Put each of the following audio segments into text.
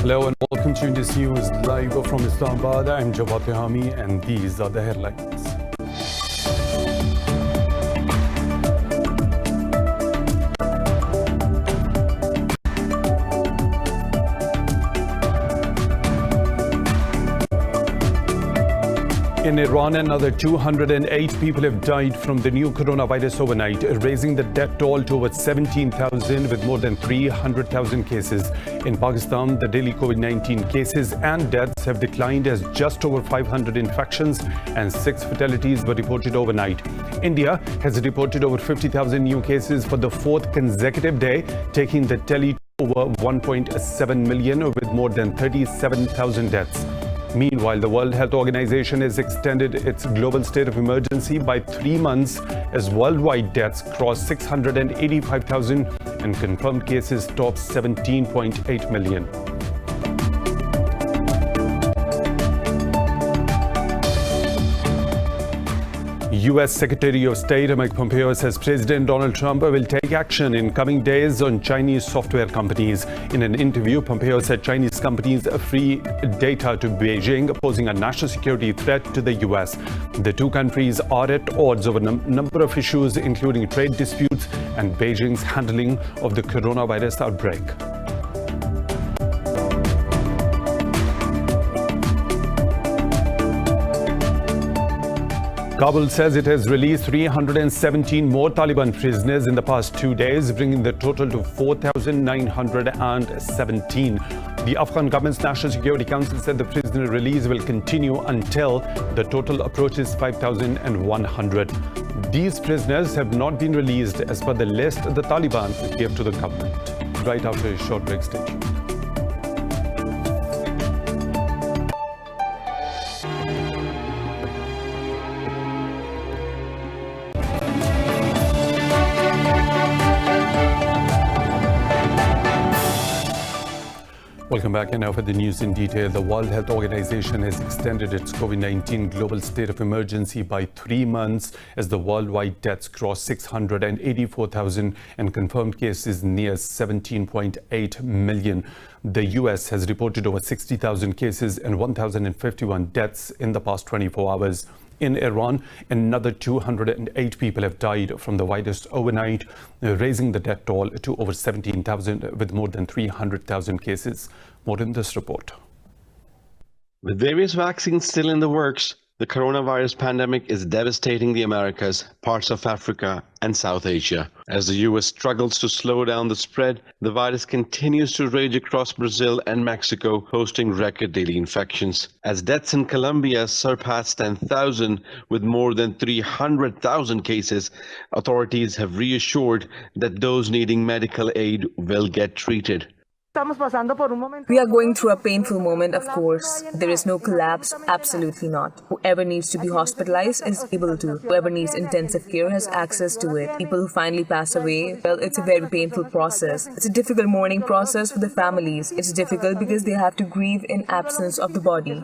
Hello and welcome to Indus News live from Islamabad. I'm Jawad Tehami and these are the headlines. In Iran, another 208 people have died from the new coronavirus overnight, raising the death toll to over 17,000 with more than 300,000 cases. In Pakistan, the daily COVID-19 cases and deaths have declined as just over 500 infections and 6 fatalities were reported overnight. India has reported over 50,000 new cases for the 4th consecutive day, taking the tally to over 1.7 million with more than 37,000 deaths. Meanwhile, the World Health Organization has extended its global state of emergency by 3 months as worldwide deaths cross 685,000 and confirmed cases top 17.8 million. U.S. Secretary of State Mike Pompeo says President Donald Trump will take action in coming days on Chinese software companies. In an interview, Pompeo said Chinese companies free data to Beijing, posing a national security threat to the U.S. The two countries are at odds over a number of issues, including trade disputes and Beijing's handling of the coronavirus outbreak. Kabul says it has released 317 more Taliban prisoners in the past 2 days, bringing the total to 4,917. The Afghan government's National Security Council said the prisoner release will continue until the total approaches 5,100. These prisoners have not been released as per the list the Taliban gave to the government. Right after a short break, stay tuned. Welcome back, and now for the news in detail. The World Health Organization has extended its COVID-19 global state of emergency by 3 months as the worldwide deaths cross 684,000 and confirmed cases near 17.8 million. The U.S. has reported over 60,000 cases and 1,051 deaths in the past 24 hours. In Iran, another 208 people have died from the virus overnight, raising the death toll to over 17,000 with more than 300,000 cases. More in this report. With various vaccines still in the works, the coronavirus pandemic is devastating the Americas, parts of Africa, and South Asia. As the U.S. struggles to slow down the spread, the virus continues to rage across Brazil and Mexico, posting record daily infections. As deaths in Colombia surpassed 10,000 with more than 300,000 cases, authorities have reassured that those needing medical aid will get treated. We are going through a painful moment, of course. There is no collapse, absolutely not. Whoever needs to be hospitalized is able to. Whoever needs intensive care has access to it. People who finally pass away, well, it's a very painful process. It's a difficult mourning process for the families. It's difficult because they have to grieve in absence of the body.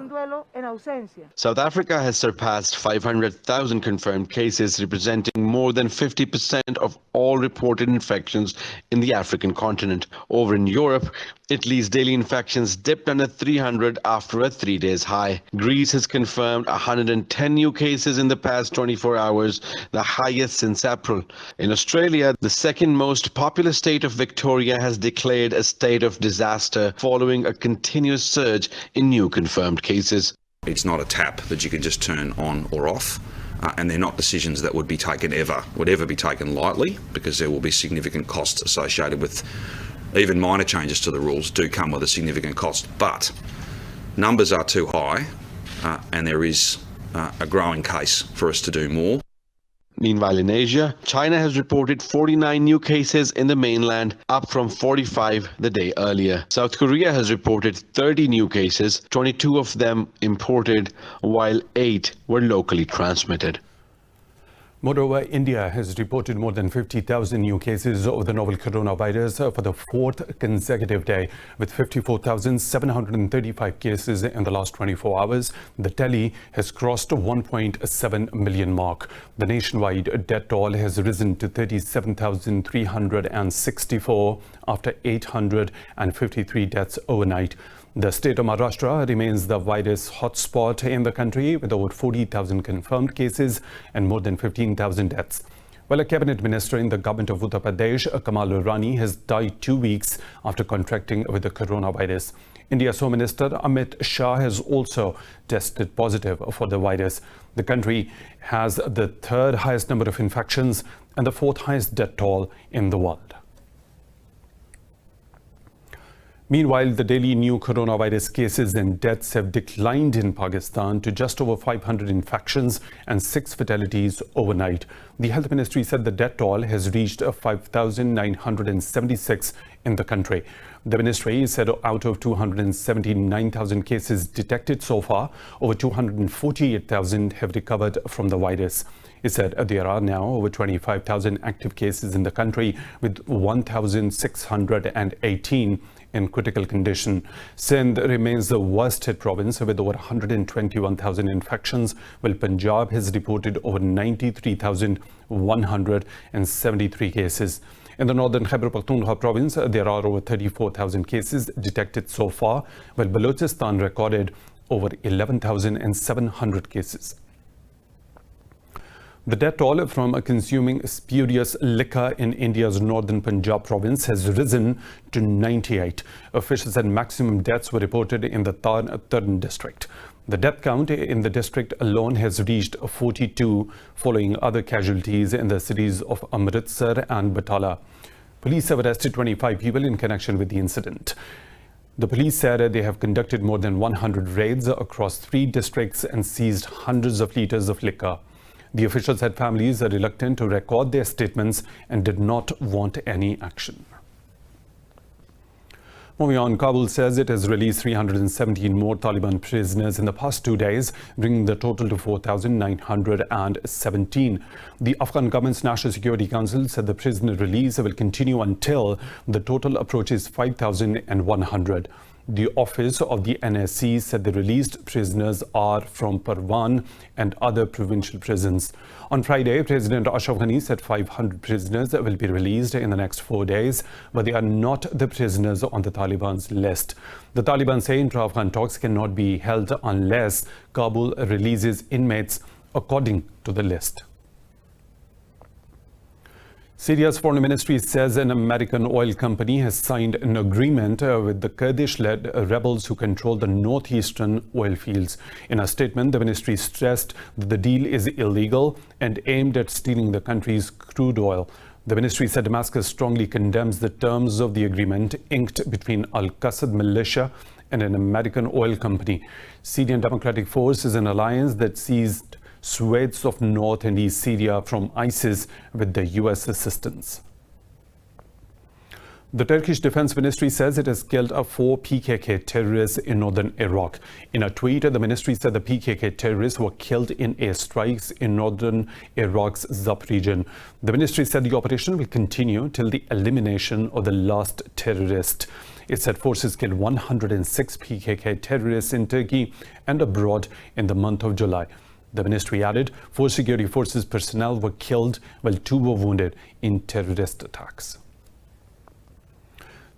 South Africa has surpassed 500,000 confirmed cases, representing more than 50% of all reported infections in the African continent. Over in Europe, Italy's daily infections dipped under 300 after a 3 days high. Greece has confirmed 110 new cases in the past 24 hours, the highest since April. In Australia, the second most populous state of Victoria has declared a state of disaster following a continuous surge in new confirmed cases. It's not a tap that you can just turn on or off. And they're not decisions that would ever be taken lightly, because there will be significant costs associated with even minor changes to the rules do come with a significant cost. But numbers are too high, and there is a growing case for us to do more. Meanwhile, in Asia, China has reported 49 new cases in the mainland, up from 45 the day earlier. South Korea has reported 30 new cases, 22 of them imported, while 8 were locally transmitted. Moreover, India has reported more than 50,000 new cases of the novel coronavirus for the 4th consecutive day, with 54,735 cases in the last 24 hours. The tally has crossed 1.7 million mark. The nationwide death toll has risen to 37,364 after 853 deaths overnight. The state of Maharashtra remains the virus hotspot in the country, with over 40,000 confirmed cases and more than 15,000 deaths. Well, a cabinet minister in the government of Uttar Pradesh, Kamal Rani, has died 2 weeks after contracting with the coronavirus. India's Home Minister Amit Shah has also tested positive for the virus. The country has the third highest number of infections and the fourth highest death toll in the world. Meanwhile, the daily new coronavirus cases and deaths have declined in Pakistan to just over 500 infections and 6 fatalities overnight. The Health Ministry said the death toll has reached 5,976 in the country. The ministry said out of 279,000 cases detected so far, over 248,000 have recovered from the virus. It said there are now over 25,000 active cases in the country, with 1,618 in critical condition. Sindh remains the worst hit province with over 121,000 infections, while Punjab has reported over 93,173 cases. In the northern Khyber Pakhtunkhwa province, there are over 34,000 cases detected so far, while Balochistan recorded over 11,700 cases. The death toll from consuming spurious liquor in India's northern Punjab province has risen to 98. Officials said maximum deaths were reported in the Tarn district. The death count in the district alone has reached 42, following other casualties in the cities of Amritsar and Batala. Police have arrested 25 people in connection with the incident. The police said they have conducted more than 100 raids across 3 districts and seized hundreds of liters of liquor. The officials said families are reluctant to record their statements and did not want any action. Moving on, Kabul says it has released 317 more Taliban prisoners in the past 2 days, bringing the total to 4,917. The Afghan government's National Security Council said the prisoner release will continue until the total approaches 5,100. The office of the NSC said the released prisoners are from Parwan and other provincial prisons. On Friday, President Ashraf Ghani said 500 prisoners will be released in the next 4 days, but they are not the prisoners on the Taliban's list. The Taliban say intra-Afghan talks cannot be held unless Kabul releases inmates according to the list. Syria's foreign ministry says an American oil company has signed an agreement with the Kurdish-led rebels who control the northeastern oil fields. In a statement, the ministry stressed that the deal is illegal and aimed at stealing the country's crude oil. The ministry said Damascus strongly condemns the terms of the agreement inked between Al-Qassad militia and an American oil company. Syrian Democratic Force is an alliance that seized swathes of North and East Syria from ISIS with the US assistance. The Turkish Defense Ministry says it has killed 4 PKK terrorists in northern Iraq. In a tweet, the ministry said the PKK terrorists were killed in airstrikes in northern Iraq's Zap region. The ministry said the operation will continue till the elimination of the last terrorist. It said forces killed 106 PKK terrorists in Turkey and abroad in the month of July. The ministry added 4 security forces personnel were killed while 2 were wounded in terrorist attacks.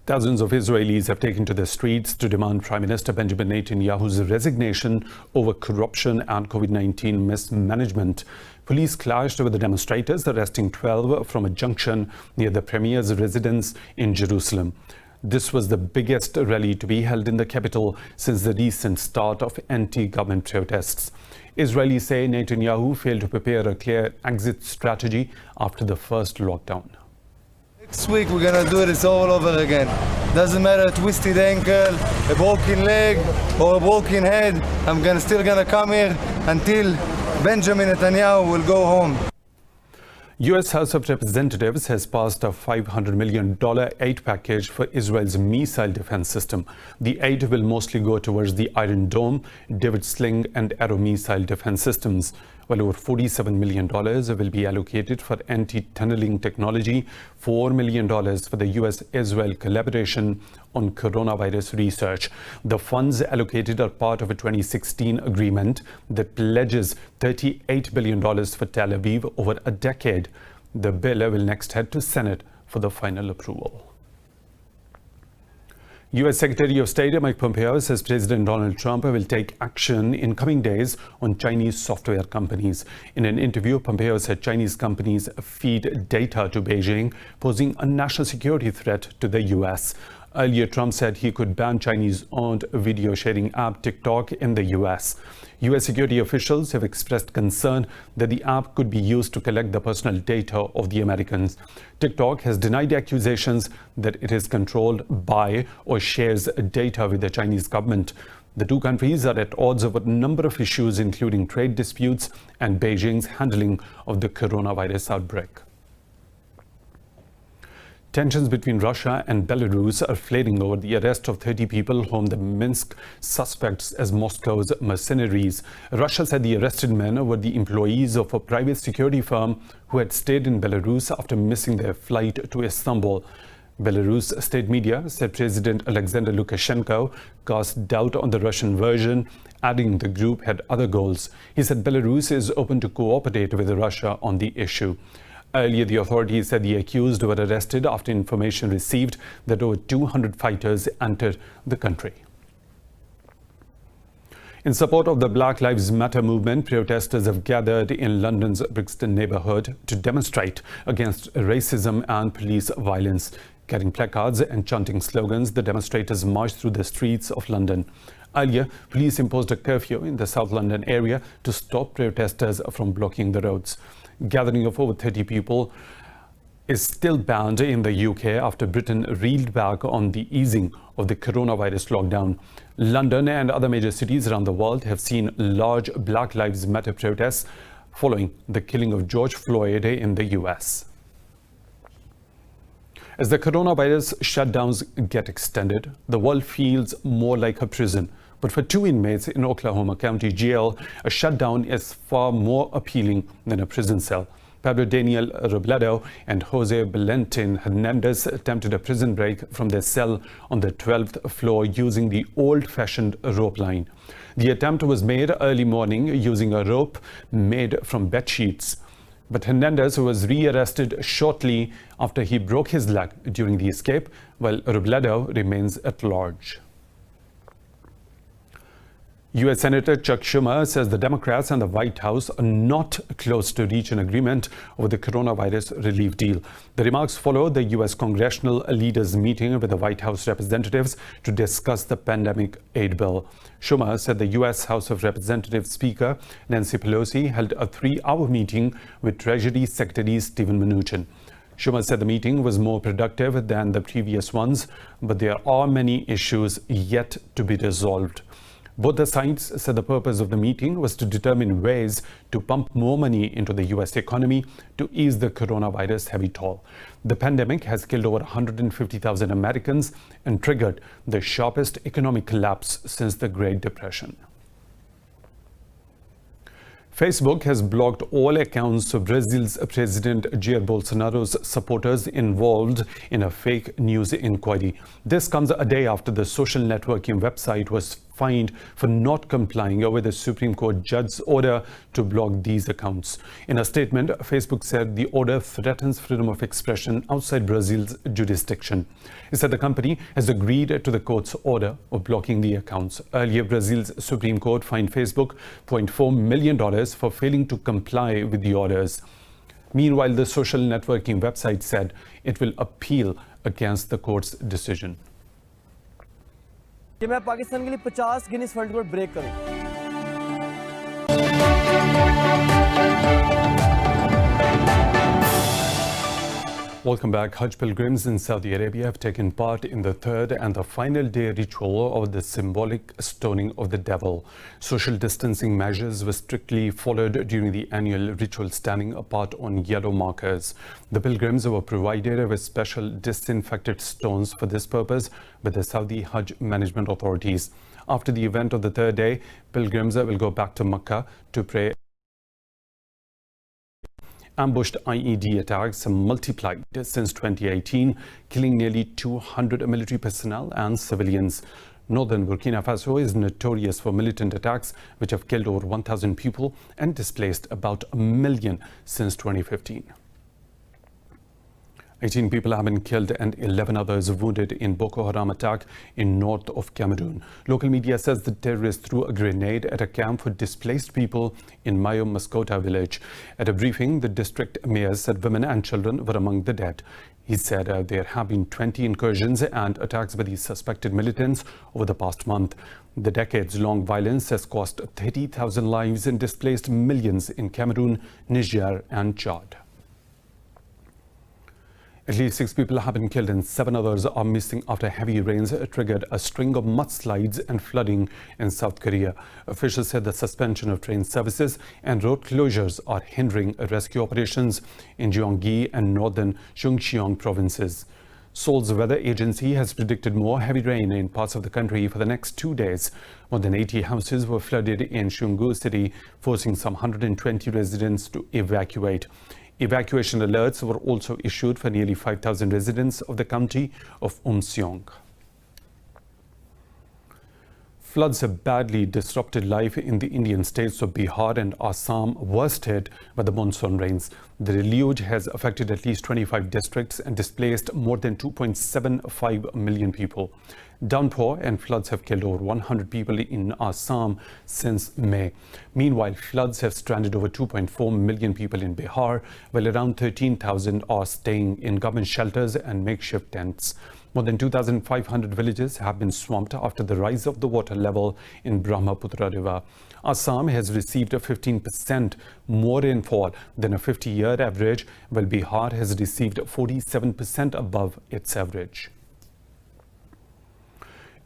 Thousands of Israelis have taken to the streets to demand Prime Minister Benjamin Netanyahu's resignation over corruption and COVID-19 mismanagement. Police clashed with the demonstrators, arresting 12 from a junction near the Premier's residence in Jerusalem. This was the biggest rally to be held in the capital since the recent start of anti-government protests. Israelis say Netanyahu failed to prepare a clear exit strategy after the first lockdown. Next week we're gonna do this all over again. Doesn't matter a twisted ankle, a broken leg, or a broken head. I'm still gonna come here until Benjamin Netanyahu will go home. U.S. House of Representatives has passed a $500 million aid package for Israel's missile defense system. The aid will mostly go towards the Iron Dome, David Sling and Arrow missile defense systems, while over $47 million will be allocated for anti-tunneling technology, $4 million for the U.S.-Israel collaboration on coronavirus research. The funds allocated are part of a 2016 agreement that pledges $38 billion for Tel Aviv over a decade. The bill will next head to Senate for the final approval. U.S. Secretary of State Mike Pompeo says President Donald Trump will take action in coming days on Chinese software companies. In an interview, Pompeo said Chinese companies feed data to Beijing, posing a national security threat to the U.S. Earlier, Trump said he could ban Chinese-owned video sharing app TikTok in the U.S. U.S. security officials have expressed concern that the app could be used to collect the personal data of the Americans. TikTok has denied accusations that it is controlled by or shares data with the Chinese government. The two countries are at odds over a number of issues, including trade disputes and Beijing's handling of the coronavirus outbreak. Tensions between Russia and Belarus are flaring over the arrest of 30 people whom the Minsk suspects as Moscow's mercenaries. Russia said the arrested men were the employees of a private security firm who had stayed in Belarus after missing their flight to Istanbul. Belarus state media said President Alexander Lukashenko cast doubt on the Russian version, adding the group had other goals. He said Belarus is open to cooperate with Russia on the issue. Earlier, the authorities said the accused were arrested after information received that over 200 fighters entered the country. In support of the Black Lives Matter movement, protesters have gathered in London's Brixton neighbourhood to demonstrate against racism and police violence. Carrying placards and chanting slogans, the demonstrators marched through the streets of London. Earlier, police imposed a curfew in the South London area to stop protesters from blocking the roads. Gathering of over 30 people is still banned in the UK after Britain reeled back on the easing of the coronavirus lockdown. London and other major cities around the world have seen large Black Lives Matter protests following the killing of George Floyd in the US. As the coronavirus shutdowns get extended, the world feels more like a prison. But for two inmates in Oklahoma County Jail, a shutdown is far more appealing than a prison cell. Pablo Daniel Robledo and Jose Valentin Hernandez attempted a prison break from their cell on the 12th floor using the old-fashioned rope line. The attempt was made early morning using a rope made from bed sheets. But Hernandez was re-arrested shortly after he broke his leg during the escape, while Robledo remains at large. U.S. Senator Chuck Schumer says the Democrats and the White House are not close to reach an agreement over the coronavirus relief deal. The remarks follow the U.S. congressional leaders meeting with the White House representatives to discuss the pandemic aid bill. Schumer said the U.S. House of Representatives Speaker Nancy Pelosi held a 3-hour meeting with Treasury Secretary Steven Mnuchin. Schumer said the meeting was more productive than the previous ones, but there are many issues yet to be resolved. Both the sides said the purpose of the meeting was to determine ways to pump more money into the U.S. economy to ease the coronavirus heavy toll. The pandemic has killed over 150,000 Americans and triggered the sharpest economic collapse since the Great Depression. Facebook has blocked all accounts of Brazil's President Jair Bolsonaro's supporters involved in a fake news inquiry. This comes a day after the social networking website was fined for not complying with the Supreme Court judge's order to block these accounts. In a statement, Facebook said the order threatens freedom of expression outside Brazil's jurisdiction. It said the company has agreed to the court's order of blocking the accounts. Earlier, Brazil's Supreme Court fined Facebook $0.4 million for failing to comply with the orders. Meanwhile, the social networking website said it will appeal against the court's decision. कि मैं पाकिस्तान के लिए 50 Guinness world record break करूं। Welcome back. Hajj pilgrims in Saudi Arabia have taken part in the third and the final day ritual of the symbolic stoning of the devil. Social distancing measures were strictly followed during the annual ritual, standing apart on yellow markers. The pilgrims were provided with special disinfected stones for this purpose by the Saudi Hajj management authorities. After the event of the third day, pilgrims will go back to Mecca to pray. Ambushed IED attacks multiplied since 2018, killing nearly 200 military personnel and civilians. Northern Burkina Faso is notorious for militant attacks, which have killed over 1,000 people and displaced about 1 million since 2015. 18 people have been killed and 11 others wounded in Boko Haram attack in north of Cameroon. Local media says the terrorists threw a grenade at a camp for displaced people in Mayo Mascota village. At a briefing, the district mayor said women and children were among the dead. He said there have been 20 incursions and attacks by these suspected militants over the past month. The decades-long violence has cost 30,000 lives and displaced millions in Cameroon, Niger and Chad. At least 6 people have been killed and 7 others are missing after heavy rains triggered a string of mudslides and flooding in South Korea. Officials said the suspension of train services and road closures are hindering rescue operations in Gyeonggi and northern Gyeonggi provinces. Seoul's weather agency has predicted more heavy rain in parts of the country for the next 2 days. More than 80 houses were flooded in Gyeonggi city, forcing some 120 residents to evacuate. Evacuation alerts were also issued for nearly 5,000 residents of the county of Umseong. Floods have badly disrupted life in the Indian states of Bihar and Assam, worst hit by the monsoon rains. The deluge has affected at least 25 districts and displaced more than 2.75 million people. Downpour and floods have killed over 100 people in Assam since May. Meanwhile, floods have stranded over 2.4 million people in Bihar, while around 13,000 are staying in government shelters and makeshift tents. More than 2,500 villages have been swamped after the rise of the water level in Brahmaputra River. Assam has received a 15% more rainfall than a 50-year average, while Bihar has received 47% above its average.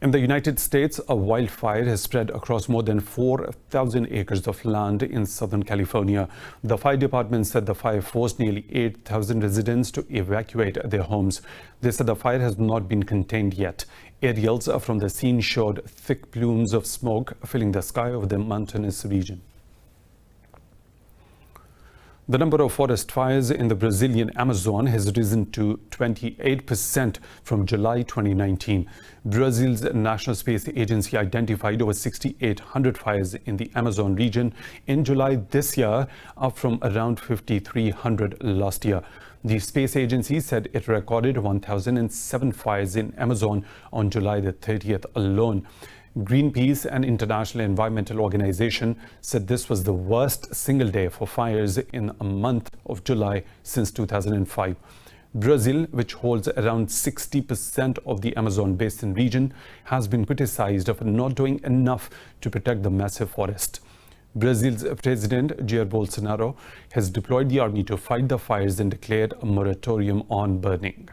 In the United States, a wildfire has spread across more than 4,000 acres of land in Southern California. The fire department said the fire forced nearly 8,000 residents to evacuate their homes. They said the fire has not been contained yet. Aerials from the scene showed thick plumes of smoke filling the sky over the mountainous region. The number of forest fires in the Brazilian Amazon has risen to 28% from July 2019. Brazil's National Space Agency identified over 6,800 fires in the Amazon region in July this year, up from around 5,300 last year. The space agency said it recorded 1,007 fires in Amazon on July the 30th alone. Greenpeace, an international environmental organization, said this was the worst single day for fires in a month of July since 2005. Brazil, which holds around 60% of the Amazon basin region, has been criticized for not doing enough to protect the massive forest. Brazil's President Jair Bolsonaro has deployed the army to fight the fires and declared a moratorium on burning.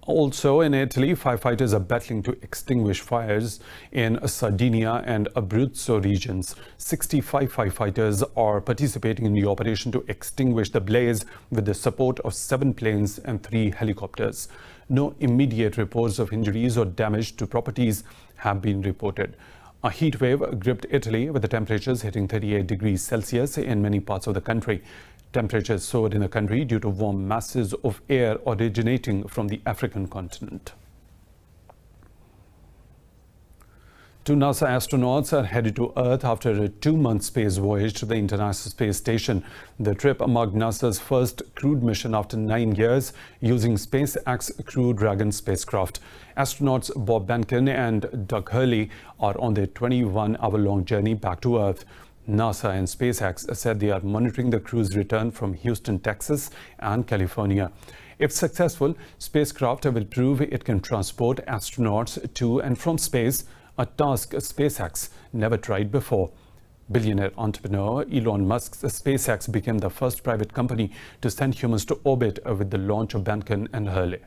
Also in Italy, firefighters are battling to extinguish fires in Sardinia and Abruzzo regions. 65 firefighters are participating in the operation to extinguish the blaze with the support of 7 planes and 3 helicopters. No immediate reports of injuries or damage to properties have been reported. A heat wave gripped Italy with the temperatures hitting 38 degrees Celsius in many parts of the country. Temperatures soared in the country due to warm masses of air originating from the African continent. 2 NASA astronauts are headed to Earth after a 2-month space voyage to the International Space Station. The trip marked NASA's first crewed mission after 9 years using SpaceX Crew Dragon spacecraft. Astronauts Bob Behnken and Doug Hurley are on their 21-hour-long journey back to Earth. NASA and SpaceX said they are monitoring the crew's return from Houston, Texas and California. If successful, spacecraft will prove it can transport astronauts to and from space, a task SpaceX never tried before. Billionaire entrepreneur Elon Musk's SpaceX became the first private company to send humans to orbit with the launch of Behnken and Hurley.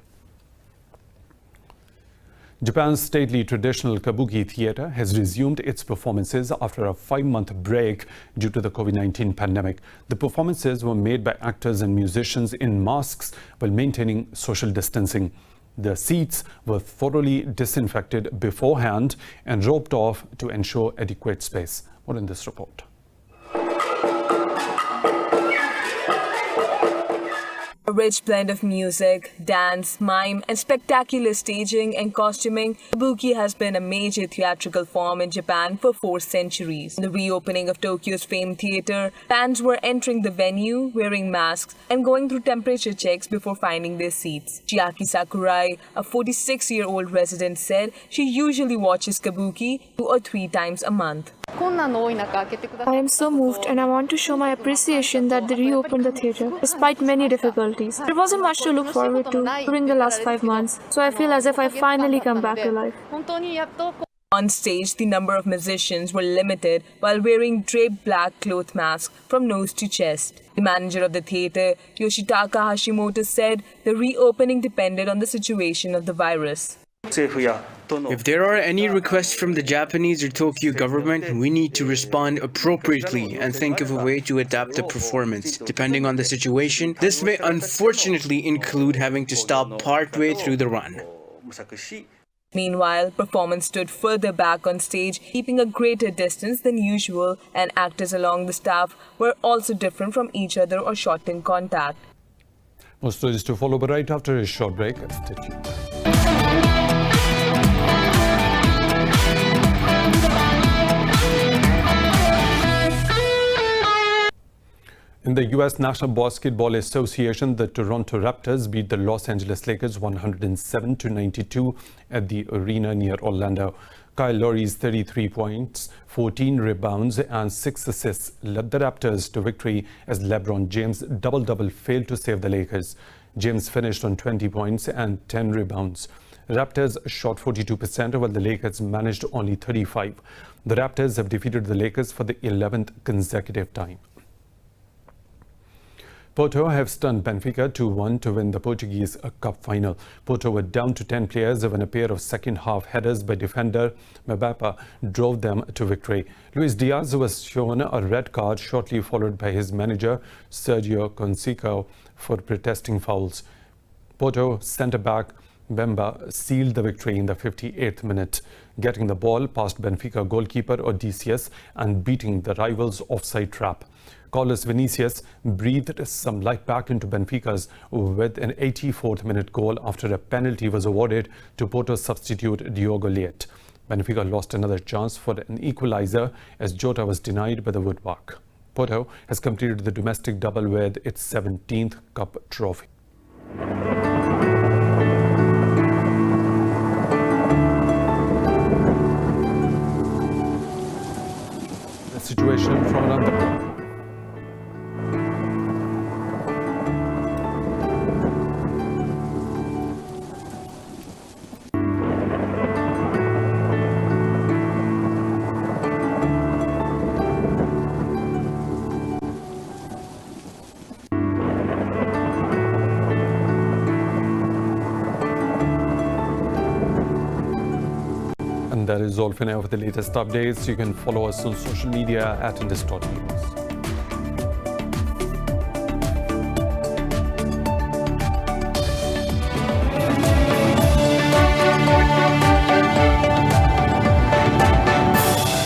Japan's stately traditional kabuki theater has resumed its performances after a 5-month break due to the COVID-19 pandemic. The performances were made by actors and musicians in masks while maintaining social distancing. The seats were thoroughly disinfected beforehand and roped off to ensure adequate space. More in this report. A rich blend of music, dance, mime, and spectacular staging and costuming, kabuki has been a major theatrical form in Japan for 4 centuries. In the reopening of Tokyo's famed theater, fans were entering the venue, wearing masks, and going through temperature checks before finding their seats. Chiaki Sakurai, a 46-year-old resident, said she usually watches kabuki 2 or 3 times a month. I am so moved and I want to show my appreciation that they reopened the theatre despite many difficulties. There wasn't much to look forward to during the last 5 months, so I feel as if I finally come back to life. On stage, the number of musicians were limited while wearing draped black cloth masks from nose to chest. The manager of the theatre, Yoshitaka Hashimoto, said the reopening depended on the situation of the virus. If there are any requests from the Japanese or Tokyo government, we need to respond appropriately and think of a way to adapt the performance. Depending on the situation, this may unfortunately include having to stop partway through the run. Meanwhile, performers stood further back on stage, keeping a greater distance than usual, and actors along the staff were also different from each other or shortened contact. More stories to follow, but right after a short break. Stay tuned. In the U.S. National Basketball Association, the Toronto Raptors beat the Los Angeles Lakers 107-92 at the arena near Orlando. Kyle Lowry's 33 points, 14 rebounds and 6 assists led the Raptors to victory as LeBron James' double-double failed to save the Lakers. James finished on 20 points and 10 rebounds. Raptors shot 42% while the Lakers managed only 35. The Raptors have defeated the Lakers for the 11th consecutive time. Porto have stunned Benfica 2-1 to win the Portuguese Cup final. Porto were down to 10 players when a pair of second-half headers by defender Mbappé drove them to victory. Luis Diaz was shown a red card shortly followed by his manager Sergio Conceição for protesting fouls. Porto centre-back Bemba sealed the victory in the 58th minute, getting the ball past Benfica goalkeeper Odysseus and beating the rivals' offside trap. Carlos Vinicius breathed some life back into Benfica's with an 84th minute goal after a penalty was awarded to Porto's substitute Diogo Leite. Benfica lost another chance for an equalizer as Jota was denied by the woodwork. Porto has completed the domestic double with its 17th cup trophy. The situation from around the globe. And that is all for now for the latest updates. You can follow us on social media at Indus.news.